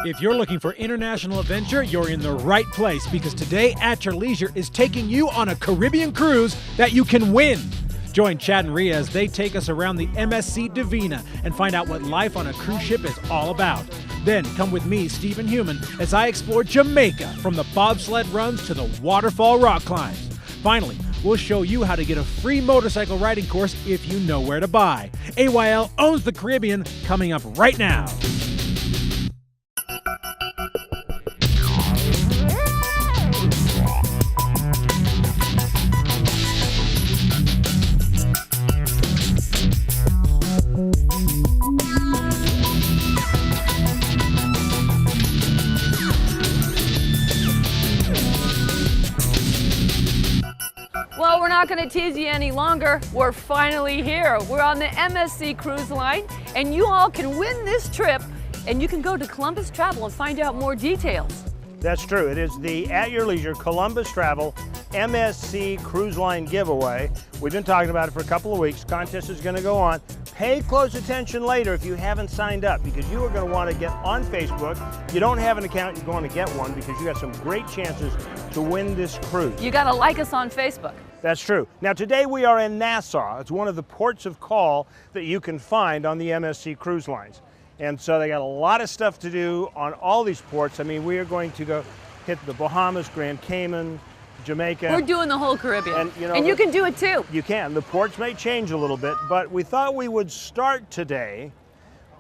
If you're looking for international adventure, you're in the right place because today At Your Leisure is taking you on a Caribbean cruise that you can win. Join Chad and Rhea as they take us around the MSC Divina and find out what life on a cruise ship is all about. Then come with me, Stephen Human, as I explore Jamaica from the bobsled runs to the waterfall rock climbs. Finally, we'll show you how to get a free motorcycle riding course if you know where to buy. AYL owns the Caribbean, coming up right now. Well, we're not going to tease you any longer. We're finally here. We're on the MSC Cruise Line, and you all can win this trip, and you can go to Columbus Travel and find out more details. That's true. It is the At Your Leisure Columbus Travel MSC Cruise Line giveaway. We've been talking about it for a couple of weeks. Contest is going to go on. Pay close attention later if you haven't signed up, because you are going to want to get on Facebook. If you don't have an account, you're going to get one because you got some great chances to win this cruise. You got to like us on Facebook. That's true. Now today we are in Nassau. It's one of the ports of call that you can find on the MSC cruise lines. And so they got a lot of stuff to do on all these ports. I mean, we are going to go hit the Bahamas, Grand Cayman, Jamaica. We're doing the whole Caribbean. And, and you can do it too. You can. The ports may change a little bit, but we thought we would start today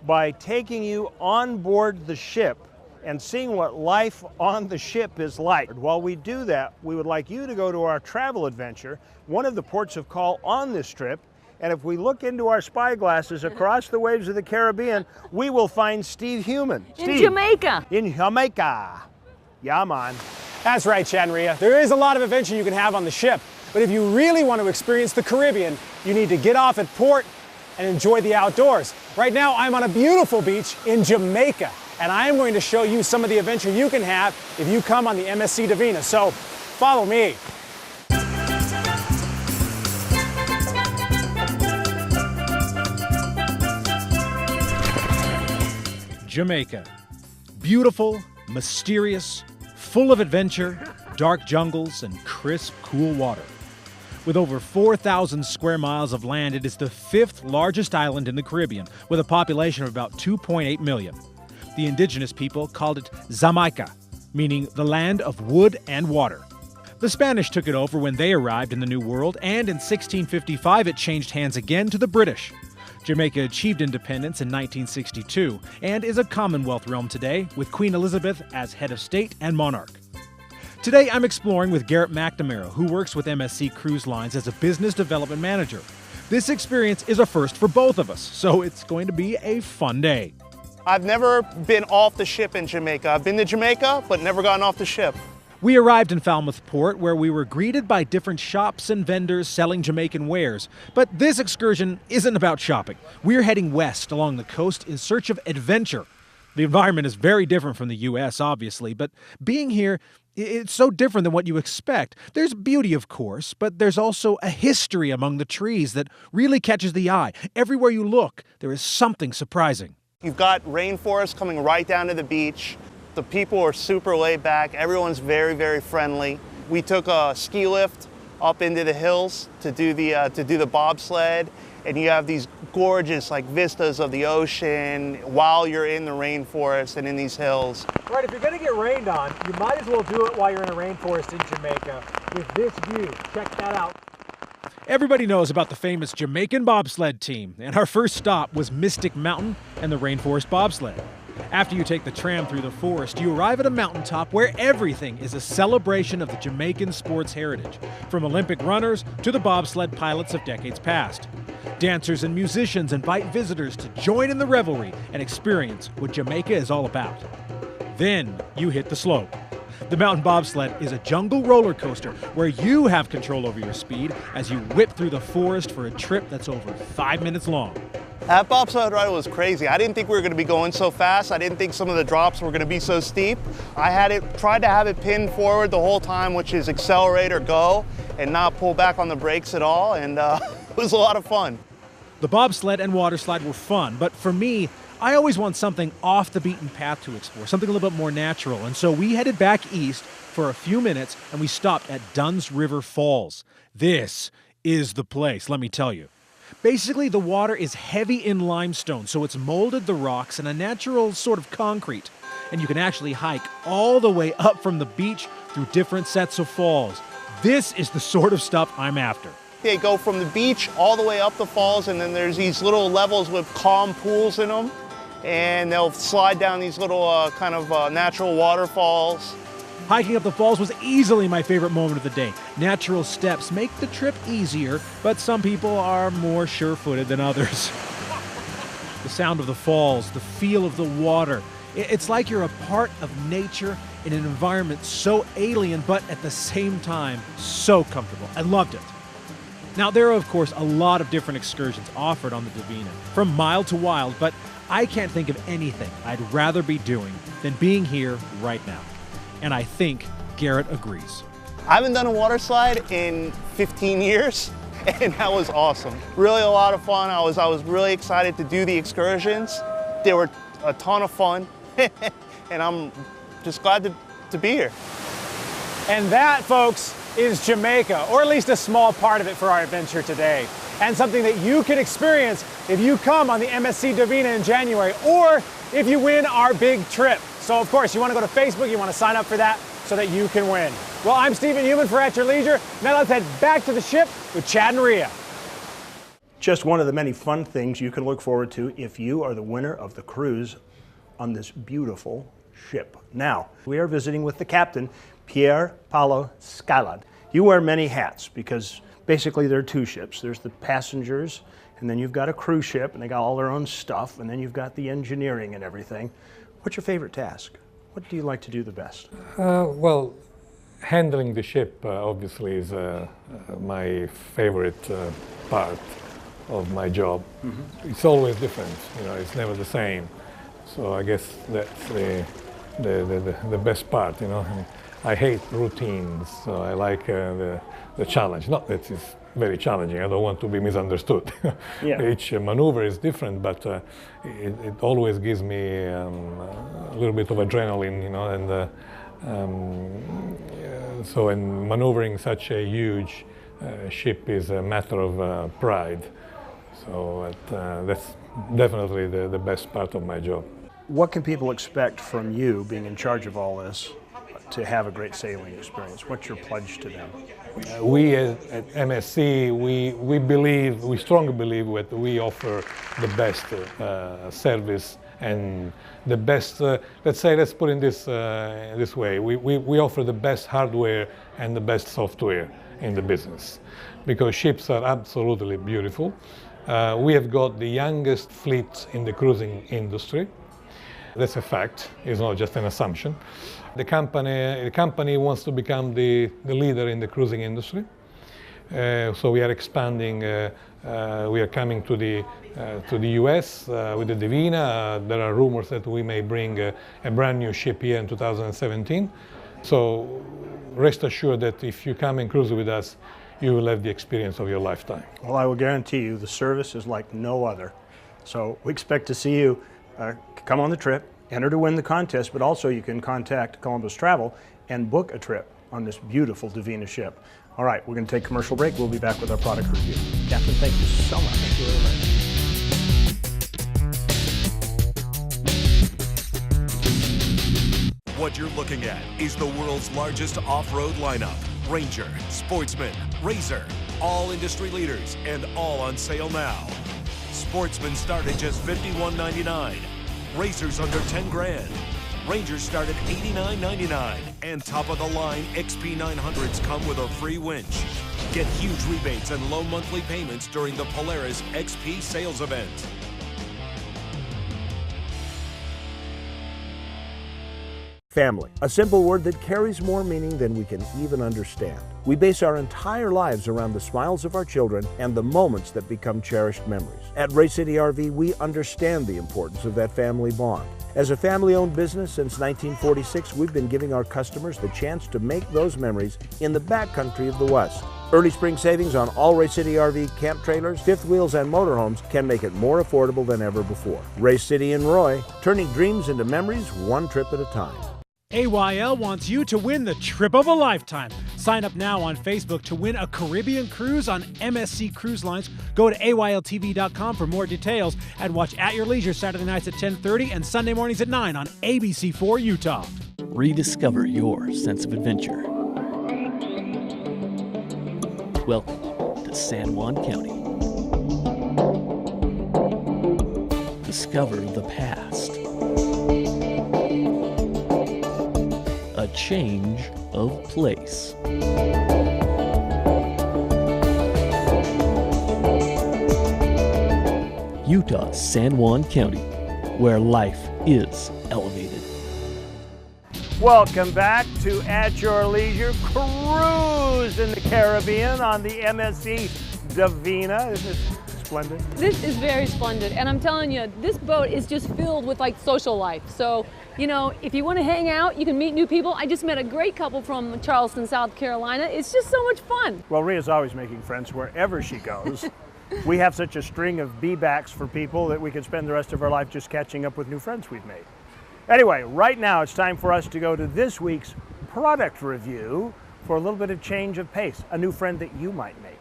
by taking you on board the ship and seeing what life on the ship is like. While we do that, we would like you to go to our travel adventure, one of the ports of call on this trip, and if we look into our spy glasses across the waves of the Caribbean, we will find Steve Human. In Jamaica. In Jamaica. Yeah, man. That's right, Chad and Rhea. There is a lot of adventure you can have on the ship, but if you really want to experience the Caribbean, you need to get off at port and enjoy the outdoors. Right now, I'm on a beautiful beach in Jamaica, and I am going to show you some of the adventure you can have if you come on the MSC Divina. So, follow me. Jamaica. Beautiful, mysterious, full of adventure, dark jungles, and crisp, cool water. With over 4,000 square miles of land, it is the 5th largest island in the Caribbean, with a population of about 2.8 million. The indigenous people called it Jamaica, meaning the land of wood and water. The Spanish took it over when they arrived in the New World, and in 1655 it changed hands again to the British. Jamaica achieved independence in 1962 and is a Commonwealth realm today, with Queen Elizabeth as head of state and monarch. Today I'm exploring with Garrett McNamara, who works with MSC Cruise Lines as a business development manager. This experience is a first for both of us, so it's going to be a fun day. I've never been off the ship in Jamaica. I've been to Jamaica, but never gotten off the ship. We arrived in Falmouth Port, where we were greeted by different shops and vendors selling Jamaican wares. But this excursion isn't about shopping. We're heading west along the coast in search of adventure. The environment is very different from the U.S., obviously, but being here, it's so different than what you expect. There's beauty, of course, but there's also a history among the trees that really catches the eye. Everywhere you look, there is something surprising. You've got rainforest coming right down to the beach. The people are super laid back. Everyone's very, very friendly. We took a ski lift up into the hills to do the bobsled, and you have these gorgeous vistas of the ocean while you're in the rainforest and in these hills. Right, if you're going to get rained on, you might as well do it while you're in a rainforest in Jamaica with this view. Check that out. Everybody knows about the famous Jamaican bobsled team, and our first stop was Mystic Mountain and the Rainforest Bobsled. After you take the tram through the forest, you arrive at a mountaintop where everything is a celebration of the Jamaican sports heritage, from Olympic runners to the bobsled pilots of decades past. Dancers and musicians invite visitors to join in the revelry and experience what Jamaica is all about. Then you hit the slope. The mountain bobsled is a jungle roller coaster where you have control over your speed as you whip through the forest for a trip that's over 5 minutes long. That bobsled ride was crazy. I didn't think we were going to be going so fast. I didn't think some of the drops were going to be so steep. I tried to have it pinned forward the whole time, which is accelerate or go, and not pull back on the brakes at all, and it was a lot of fun. The bobsled and water slide were fun, but for me, I always want something off the beaten path to explore, something a little bit more natural. And so we headed back east for a few minutes and we stopped at Dunn's River Falls. This is the place, let me tell you. Basically, the water is heavy in limestone, so it's molded the rocks in a natural sort of concrete. And you can actually hike all the way up from the beach through different sets of falls. This is the sort of stuff I'm after. They go from the beach all the way up the falls, and then there's these little levels with calm pools in them, and they'll slide down these little kind of natural waterfalls. Hiking up the falls was easily my favorite moment of the day. Natural steps make the trip easier, but some people are more sure-footed than others. The sound of the falls, the feel of the water. It's like you're a part of nature in an environment so alien, but at the same time, so comfortable. I loved it. Now, there are, of course, a lot of different excursions offered on the Divina, from mild to wild, but I can't think of anything I'd rather be doing than being here right now. And I think Garrett agrees. I haven't done a water slide in 15 years, and that was awesome. Really a lot of fun. I was really excited to do the excursions. They were a ton of fun, and I'm just glad to be here. And that, folks, is Jamaica, or at least a small part of it for our adventure today. And something that you can experience if you come on the MSC Divina in January, or if you win our big trip. So of course, you want to go to Facebook, you want to sign up for that so that you can win. Well, I'm Stephen Heumann for At Your Leisure. Now let's head back to the ship with Chad and Rhea. Just one of the many fun things you can look forward to if you are the winner of the cruise on this beautiful ship. Now, we are visiting with the captain, Pierre Paolo Scalad. You wear many hats because basically there are two ships. There's the passengers, and then you've got a cruise ship, and they got all their own stuff, and then you've got the engineering and everything. What's your favorite task? What do you like to do the best? Well, handling the ship obviously is my favorite part of my job. Mm-hmm. It's always different, you know, it's never the same. So I guess that's the best part, you know. I hate routines, so I like the challenge. Not that it's very challenging, I don't want to be misunderstood. Yeah. Each maneuver is different, but it always gives me a little bit of adrenaline, you know, and so in maneuvering such a huge ship is a matter of pride. So that's definitely the best part of my job. What can people expect from you being in charge of all this to have a great sailing experience? What's your pledge to them? We at MSC, we strongly believe that we offer the best service and the best, let's put it this way, we offer the best hardware and the best software in the business, because ships are absolutely beautiful. We have got the youngest fleet in the cruising industry. That's a fact, it's not just an assumption. The company wants to become the leader in the cruising industry. So we are expanding, we are coming to the US with the Divina. There are rumors that we may bring a brand new ship here in 2017. So rest assured that if you come and cruise with us, you will have the experience of your lifetime. Well, I will guarantee you the service is like no other. So we expect to see you come on the trip, enter to win the contest, but also you can contact Columbus Travel and book a trip on this beautiful Divina ship. All right, we're going to take a commercial break. We'll be back with our product review. Captain, thank you so much. Thank you very much. What you're looking at is the world's largest off-road lineup. Ranger, Sportsman, Razor, all industry leaders and all on sale now. Sportsman start at just $51.99. Razors under 10 grand. Rangers start at $89.99. And top of the line XP900s come with a free winch. Get huge rebates and low monthly payments during the Polaris XP sales event. Family, a simple word that carries more meaning than we can even understand. We base our entire lives around the smiles of our children and the moments that become cherished memories. At Ray City RV, we understand the importance of that family bond. As a family-owned business since 1946, we've been giving our customers the chance to make those memories in the backcountry of the West. Early spring savings on all Race City RV camp trailers, fifth wheels, and motorhomes can make it more affordable than ever before. Race City and Roy, turning dreams into memories one trip at a time. AYL wants you to win the trip of a lifetime. Sign up now on Facebook to win a Caribbean cruise on MSC Cruise Lines. Go to AYLTV.com for more details and watch at your leisure Saturday nights at 10:30 and Sunday mornings at 9 on ABC4 Utah. Rediscover your sense of adventure. Welcome to San Juan County. Discover the past. A change of place. Utah's San Juan County, where life is elevated. Welcome back to At Your Leisure Cruise in the Caribbean on the MSC Divina. Isn't it splendid? This is very splendid, and I'm telling you, this boat is just filled with like social life. So, you know, if you want to hang out, you can meet new people. I just met a great couple from Charleston, South Carolina. It's just so much fun. Well, Rhea's always making friends wherever she goes. We have such a string of be-backs for people that we could spend the rest of our life just catching up with new friends we've made. Anyway, right now it's time for us to go to this week's product review for a little bit of change of pace, a new friend that you might make.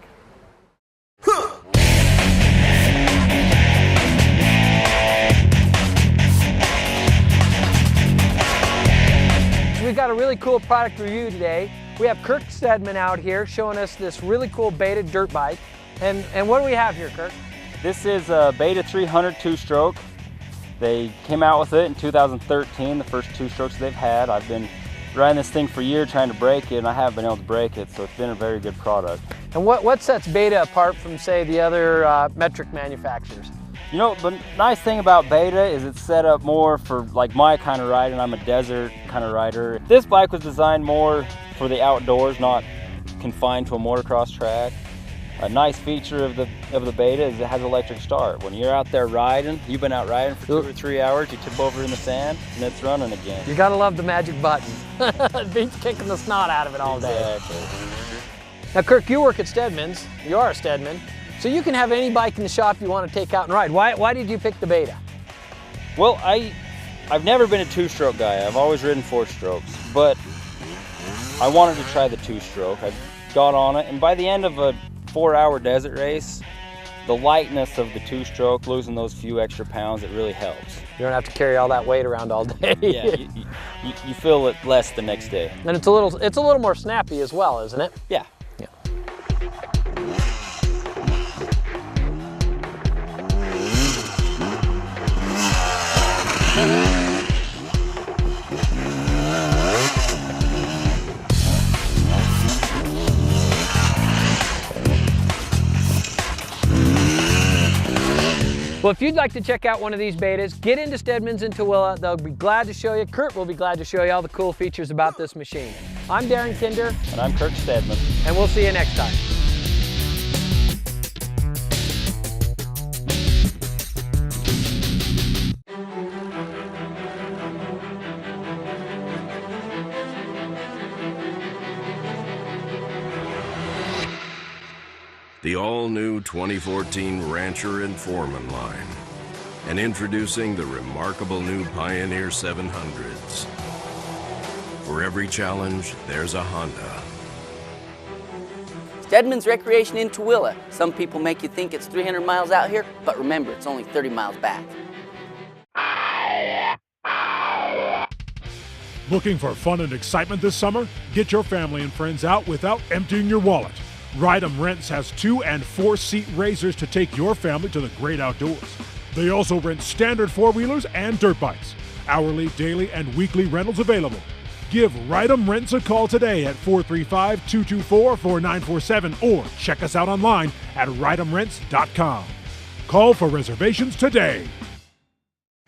We've got a really cool product review today. We have Kirk Steadman out here showing us this really cool Beta dirt bike. And what do we have here, Kirk? This is a Beta 300 two-stroke. They came out with it in 2013, the first two strokes they've had. I've been riding this thing for years trying to break it, and I haven't been able to break it, so it's been a very good product. And what sets Beta apart from, say, the other metric manufacturers? You know, the nice thing about Beta is it's set up more for like my kind of riding. I'm a desert kind of rider. This bike was designed more for the outdoors, not confined to a motocross track. A nice feature of the Beta is it has electric start. When you're out there riding, you've been out riding for 2 or 3 hours, you tip over in the sand, and it's running again. You gotta love the magic button. It beats kicking the snot out of it all day. Exactly. Now, Kirk, you work at Steadman's. You are a Steadman. So you can have any bike in the shop you want to take out and ride. Why did you pick the Beta? Well, I've never been a two-stroke guy. I've always ridden four-strokes, but I wanted to try the two-stroke. I got on it, and by the end of a 4-hour desert race, the lightness of the two-stroke, losing those few extra pounds, it really helps. You don't have to carry all that weight around all day. Yeah, you feel it less the next day. And it's a little more snappy as well, isn't it? Yeah. Well, if you'd like to check out one of these Betas, get into Steadman's in Tooele. They'll be glad to show you. Kurt will be glad to show you all the cool features about this machine. I'm Darren Kinder. And I'm Kirk Steadman. And we'll see you next time. The all-new 2014 Rancher and Foreman line, and introducing the remarkable new Pioneer 700s. For every challenge, there's a Honda. Steadman's Recreation in Tooele. Some people make you think it's 300 miles out here, but remember, it's only 30 miles back. Looking for fun and excitement this summer? Get your family and friends out without emptying your wallet. Ride-em Rents has 2- and 4-seat razors to take your family to the great outdoors. They also rent standard four-wheelers and dirt bikes. Hourly, daily, and weekly rentals available. Give Ride-em Rents a call today at 435-224-4947 or check us out online at rideemrents.com. Call for reservations today.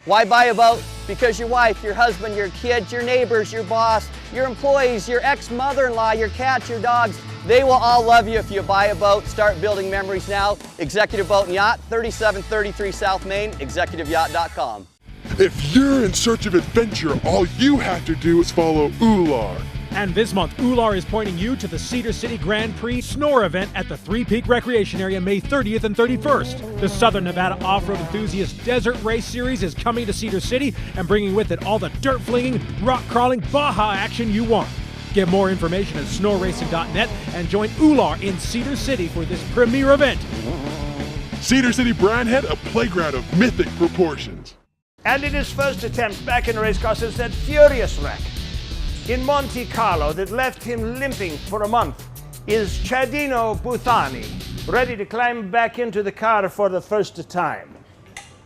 Why buy a boat? Because your wife, your husband, your kids, your neighbors, your boss, your employees, your ex-mother-in-law, your cats, your dogs, they will all love you if you buy a boat. Start building memories now. Executive Boat and Yacht, 3733 South Main, executiveyacht.com. If you're in search of adventure, all you have to do is follow Ular. And this month, Ular is pointing you to the Cedar City Grand Prix SNORE event at the Three Peak Recreation Area May 30th and 31st. The Southern Nevada Off-Road Enthusiast Desert Race Series is coming to Cedar City and bringing with it all the dirt flinging, rock crawling, Baja action you want. Get more information at snoreracing.net and join Ular in Cedar City for this premier event. Cedar City Brandhead, a playground of mythic proportions. And in his first attempt back in race car since that furious wreck in Monte Carlo that left him limping for a month is Chadino Buthani, ready to climb back into the car for the first time.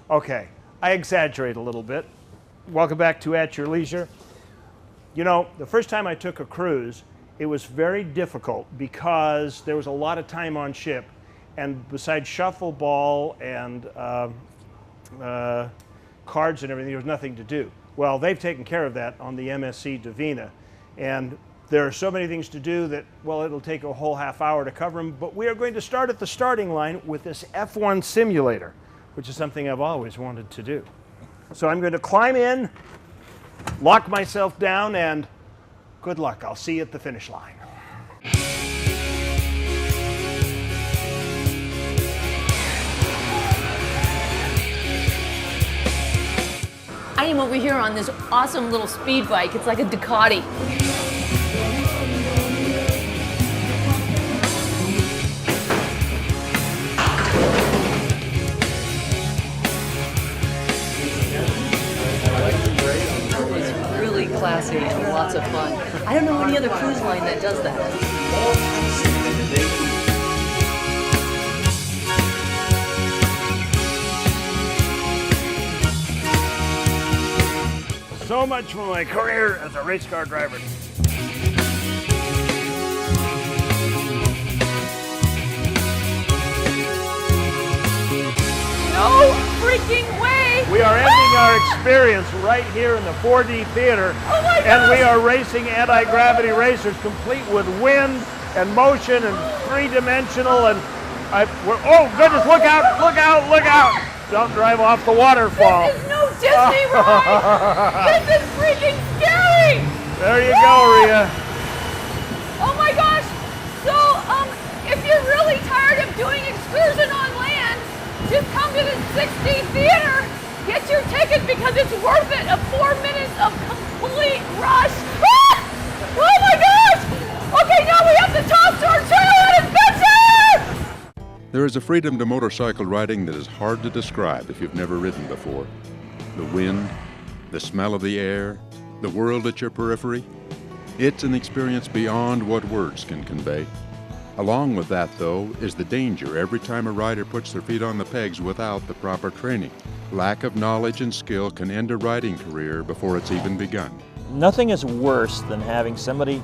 Okay, I exaggerate a little bit. Welcome back to At Your Leisure. You know, the first time I took a cruise, it was very difficult because there was a lot of time on ship, and besides shuffleball and cards and everything, there was nothing to do. Well, they've taken care of that on the MSC Divina, and there are so many things to do that, well, it'll take a whole half hour to cover them, but we are going to start at the starting line with this F1 simulator, which is something I've always wanted to do. So I'm going to climb in, lock myself down, and good luck. I'll see you at the finish line. I am over here on this awesome little speed bike. It's like a Ducati. It's really classy and lots of fun. I don't know any other cruise line that does that. So much for my career as a race car driver. No freaking way! We are ending our experience right here in the 4D theater. Oh my gosh! And we are racing anti-gravity racers, complete with wind and motion and three-dimensional. And oh goodness! Look out! Look out! Look out! Don't drive off the waterfall. This is no Disney ride! This is freaking scary! There you go, Rhea. Oh my gosh! So, if you're really tired of doing excursion on land, just come to the 6D theater. Get your ticket because it's worth it. 4 minutes of complete rush. Ah! Oh my gosh! Okay, now we have to toss to our trail and adventure! There is a freedom to motorcycle riding that is hard to describe if you've never ridden before. The wind, the smell of the air, the world at your periphery. It's an experience beyond what words can convey. Along with that, though, is the danger every time a rider puts their feet on the pegs without the proper training. Lack of knowledge and skill can end a riding career before it's even begun. Nothing is worse than having somebody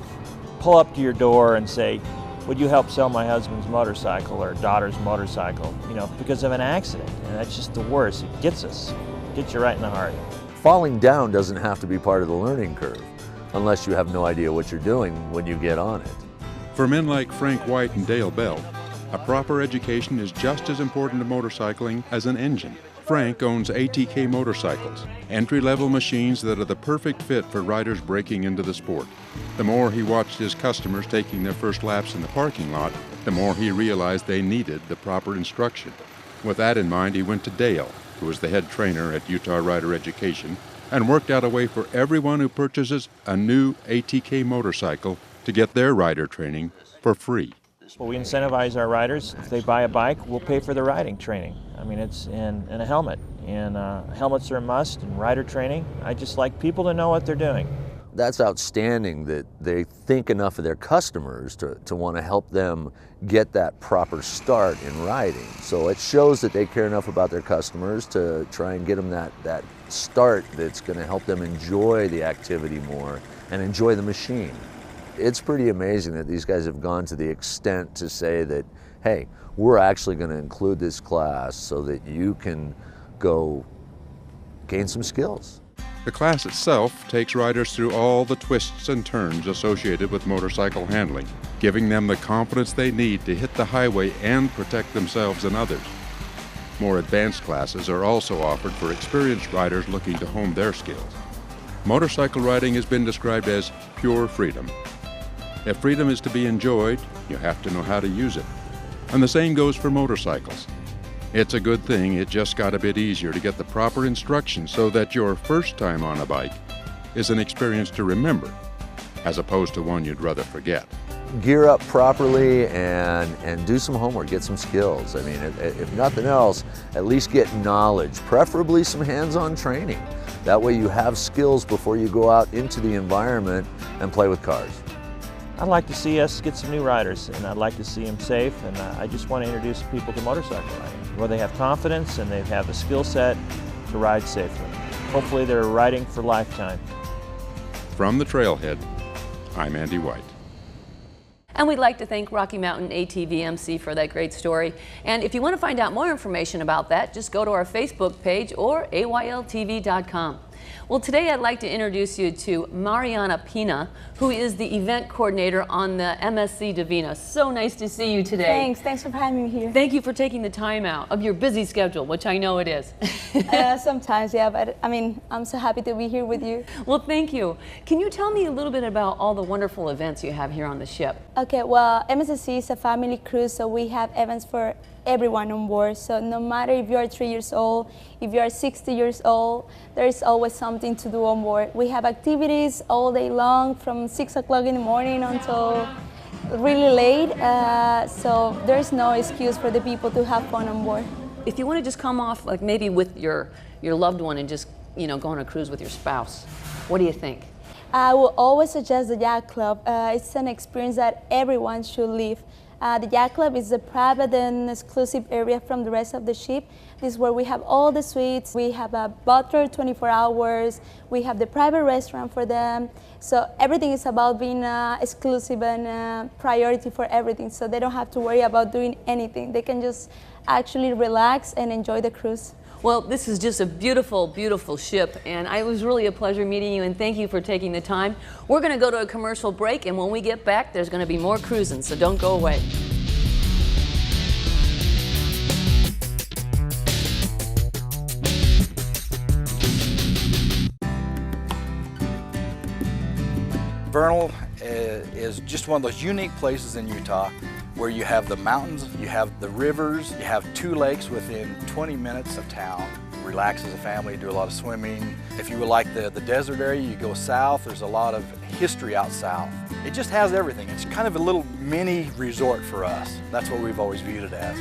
pull up to your door and say, would you help sell my husband's motorcycle or daughter's motorcycle, because of an accident. And that's just the worst. It gets us. Gets you right in the heart. Falling down doesn't have to be part of the learning curve, unless you have no idea what you're doing when you get on it. For men like Frank White and Dale Bell, a proper education is just as important to motorcycling as an engine. Frank owns ATK motorcycles, entry-level machines that are the perfect fit for riders breaking into the sport. The more he watched his customers taking their first laps in the parking lot, the more he realized they needed the proper instruction. With that in mind, he went to Dale, who is the head trainer at Utah Rider Education, and worked out a way for everyone who purchases a new ATK motorcycle to get their rider training for free. Well, we incentivize our riders. If they buy a bike, we'll pay for the riding training. I mean, it's in a helmet, and helmets are a must, and rider training. I just like people to know what they're doing. That's outstanding that they think enough of their customers to want to help them get that proper start in riding. So it shows that they care enough about their customers to try and get them that start that's going to help them enjoy the activity more and enjoy the machine. It's pretty amazing that these guys have gone to the extent to say that, hey, we're actually going to include this class so that you can go gain some skills. The class itself takes riders through all the twists and turns associated with motorcycle handling, giving them the confidence they need to hit the highway and protect themselves and others. More advanced classes are also offered for experienced riders looking to hone their skills. Motorcycle riding has been described as pure freedom. If freedom is to be enjoyed, you have to know how to use it. And the same goes for motorcycles. It's a good thing it just got a bit easier to get the proper instructions so that your first time on a bike is an experience to remember, as opposed to one you'd rather forget. Gear up properly and do some homework, get some skills. I mean, if nothing else, at least get knowledge, preferably some hands-on training. That way you have skills before you go out into the environment and play with cars. I'd like to see us get some new riders, and I'd like to see them safe, and I just want to introduce people to motorcycle riding, where they have confidence and they have the skill set to ride safely. Hopefully they're riding for lifetime. From the trailhead, I'm Andy White. And we'd like to thank Rocky Mountain ATVMC for that great story. And if you want to find out more information about that, just go to our Facebook page or AYLTV.com. Well, today I'd like to introduce you to Mariana Pina, who is the event coordinator on the MSC Divina. So nice to see you today. Thanks for having me here. Thank you for taking the time out of your busy schedule, which I know it is. Sometimes, yeah, but I mean, I'm so happy to be here with you. Well, thank you. Can you tell me a little bit about all the wonderful events you have here on the ship? Okay, well, MSC is a family cruise, so we have events for everyone on board. So no matter if you're 3 years old, if you're 60 years old, there is always something to do on board. We have activities all day long from 6 o'clock in the morning until really late. So there's no excuse for the people to have fun on board. If you want to just come off like maybe with your loved one and just, you know, go on a cruise with your spouse, what do you think? I will always suggest the Yacht Club. It's an experience that everyone should live. The Yacht Club is a private and exclusive area from the rest of the ship. This is where we have all the suites. We have a butler 24 hours. We have the private restaurant for them. So everything is about being exclusive and priority for everything. So they don't have to worry about doing anything. They can just actually relax and enjoy the cruise. Well, this is just a beautiful, beautiful ship, and it was really a pleasure meeting you, and thank you for taking the time. We're going to go to a commercial break, and when we get back, there's going to be more cruising, so don't go away. Vernal is just one of those unique places in Utah where you have the mountains, you have the rivers, you have 2 lakes within 20 minutes of town. Relax as a family, do a lot of swimming. If you would like the desert area, you go south. There's a lot of history out south. It just has everything. It's kind of a little mini resort for us. That's what we've always viewed it as.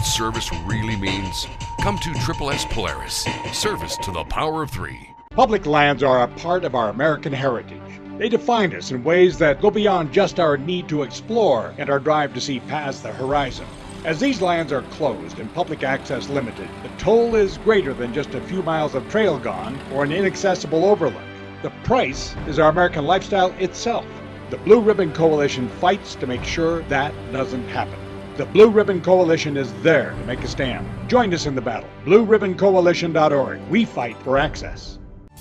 Service really means? Come to Triple S Polaris. Service to the power of 3. Public lands are a part of our American heritage. They define us in ways that go beyond just our need to explore and our drive to see past the horizon. As these lands are closed and public access limited, the toll is greater than just a few miles of trail gone or an inaccessible overlook. The price is our American lifestyle itself. The Blue Ribbon Coalition fights to make sure that doesn't happen. The Blue Ribbon Coalition is there to make a stand. Join us in the battle. BlueRibbonCoalition.org. We fight for access.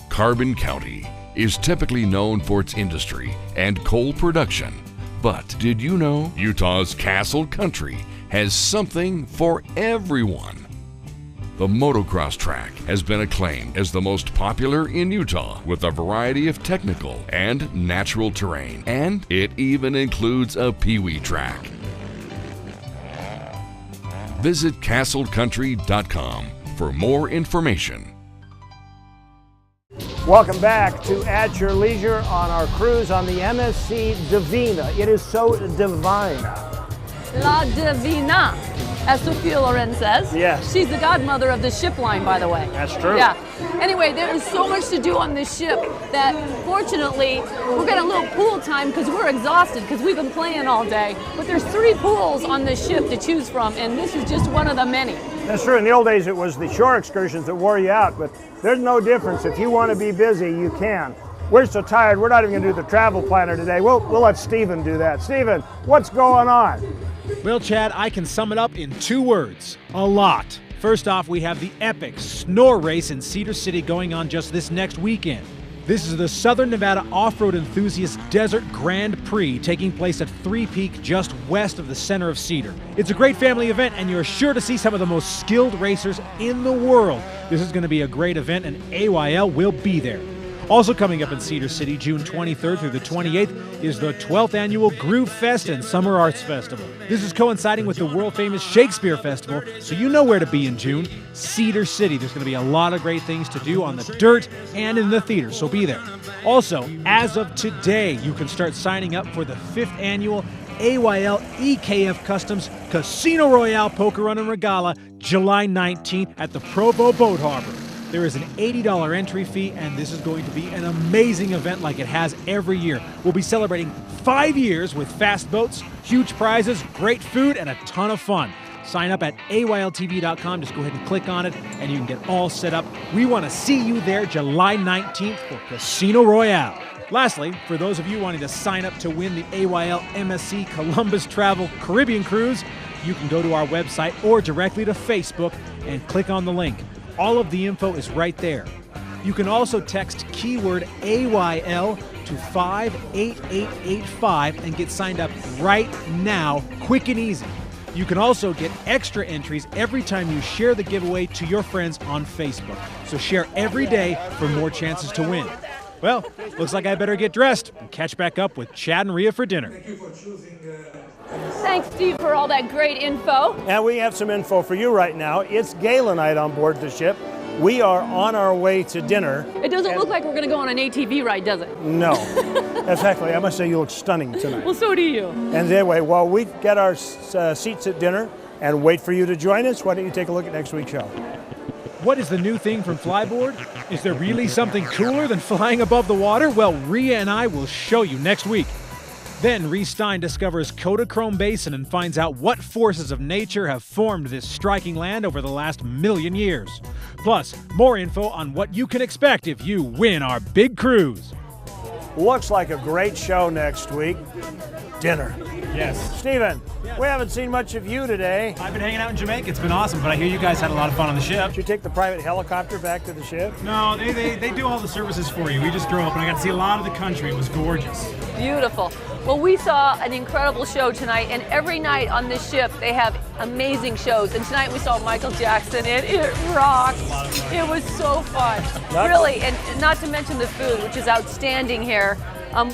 Carbon County is typically known for its industry and coal production. But did you know Utah's Castle Country has something for everyone? The motocross track has been acclaimed as the most popular in Utah with a variety of technical and natural terrain. And it even includes a pee-wee track. Visit castlecountry.com for more information. Welcome back to At Your Leisure on our cruise on the MSC Divina. It is so divine. La Divina, as Sophia Loren says. Yes. She's the godmother of the ship line, by the way. That's true. Yeah. Anyway, there is so much to do on this ship that fortunately we're getting a little pool time because we're exhausted because we've been playing all day. But there's 3 pools on this ship to choose from, and this is just one of the many. That's true. In the old days, it was the shore excursions that wore you out, but there's no difference. If you want to be busy, you can. We're so tired, we're not even going to do the travel planner today. We'll let Stephen do that. Stephen, what's going on? Well, Chad, I can sum it up in 2 words. A lot. First off, we have the epic SNORE race in Cedar City going on just this next weekend. This is the Southern Nevada Off-Road Enthusiast Desert Grand Prix taking place at Three Peak just west of the center of Cedar. It's a great family event and you're sure to see some of the most skilled racers in the world. This is going to be a great event and AYL will be there. Also coming up in Cedar City, June 23rd through the 28th, is the 12th annual Groove Fest and Summer Arts Festival. This is coinciding with the world-famous Shakespeare Festival, so you know where to be in June. Cedar City. There's going to be a lot of great things to do on the dirt and in the theater, so be there. Also, as of today, you can start signing up for the 5th annual AYL EKF Customs Casino Royale Poker Run and Regala, July 19th at the Provo Boat Harbor. There is an $80 entry fee, and this is going to be an amazing event like it has every year. We'll be celebrating 5 years with fast boats, huge prizes, great food, and a ton of fun. Sign up at AYLTV.com. Just go ahead and click on it, and you can get all set up. We want to see you there July 19th for Casino Royale. Lastly, for those of you wanting to sign up to win the AYL MSC Columbus Travel Caribbean Cruise, you can go to our website or directly to Facebook and click on the link. All of the info is right there. You can also text keyword AYL to 58885 and get signed up right now, quick and easy. You can also get extra entries every time you share the giveaway to your friends on Facebook. So share every day for more chances to win. Well, looks like I better get dressed and catch back up with Chad and Rhea for dinner. Thanks, Steve, for all that great info. And we have some info for you right now. It's gala night on board the ship. We are on our way to dinner. It doesn't look like we're going to go on an ATV ride, does it? No. Exactly. I must say you look stunning tonight. Well, so do you. And anyway, while we get our seats at dinner and wait for you to join us, why don't you take a look at next week's show? What is the new thing from Flyboard? Is there really something cooler than flying above the water? Well, Rhea and I will show you next week. Then Rhea Stein discovers Kodachrome Basin and finds out what forces of nature have formed this striking land over the last 1,000,000 years. Plus, more info on what you can expect if you win our big cruise. Looks like a great show next week. Dinner. Yes. Stephen, we haven't seen much of you today. I've been hanging out in Jamaica. It's been awesome, but I hear you guys had a lot of fun on the ship. Did you take the private helicopter back to the ship? No, they do all the services for you. We just drove up and I got to see a lot of the country. It was gorgeous. Beautiful. Well, we saw an incredible show tonight, and every night on this ship they have amazing shows. And tonight we saw Michael Jackson, and it rocked. It was so fun. Really, and not to mention the food, which is outstanding here.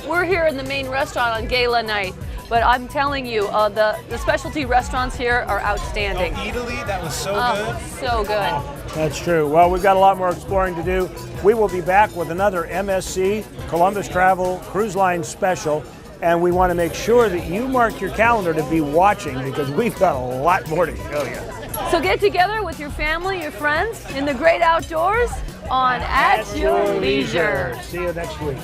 We're here in the main restaurant on gala night, but I'm telling you, the specialty restaurants here are outstanding. Oh, Italy, that was so good. So good. Oh. That's true. Well, we've got a lot more exploring to do. We will be back with another MSC Columbus Travel Cruise Line special, and we want to make sure that you mark your calendar to be watching because we've got a lot more to show you. So get together with your family, your friends, in the great outdoors on At Your Leisure. See you next week.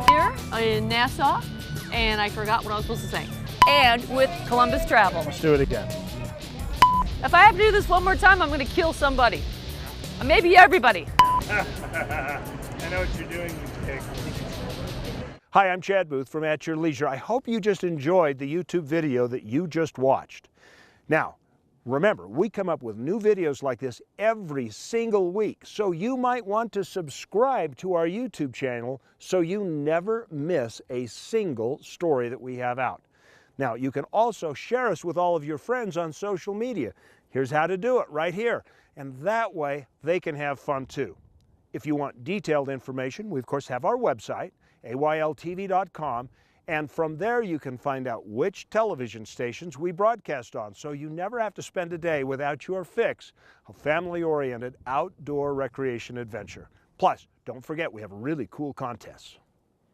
Here in Nassau, and I forgot what I was supposed to say. And with Columbus Travel. Let's do it again. If I have to do this one more time, I'm going to kill somebody. Maybe everybody. I know what you're doing, Pig. Hi, I'm Chad Booth from At Your Leisure. I hope you just enjoyed the YouTube video that you just watched. Now, remember, we come up with new videos like this every single week, so you might want to subscribe to our YouTube channel so you never miss a single story that we have out. Now, you can also share us with all of your friends on social media. Here's how to do it right here. And that way, they can have fun too. If you want detailed information, we of course have our website, AYLTV.com, and from there you can find out which television stations we broadcast on, so you never have to spend a day without your fix of family-oriented outdoor recreation adventure. Plus, don't forget we have really cool contests.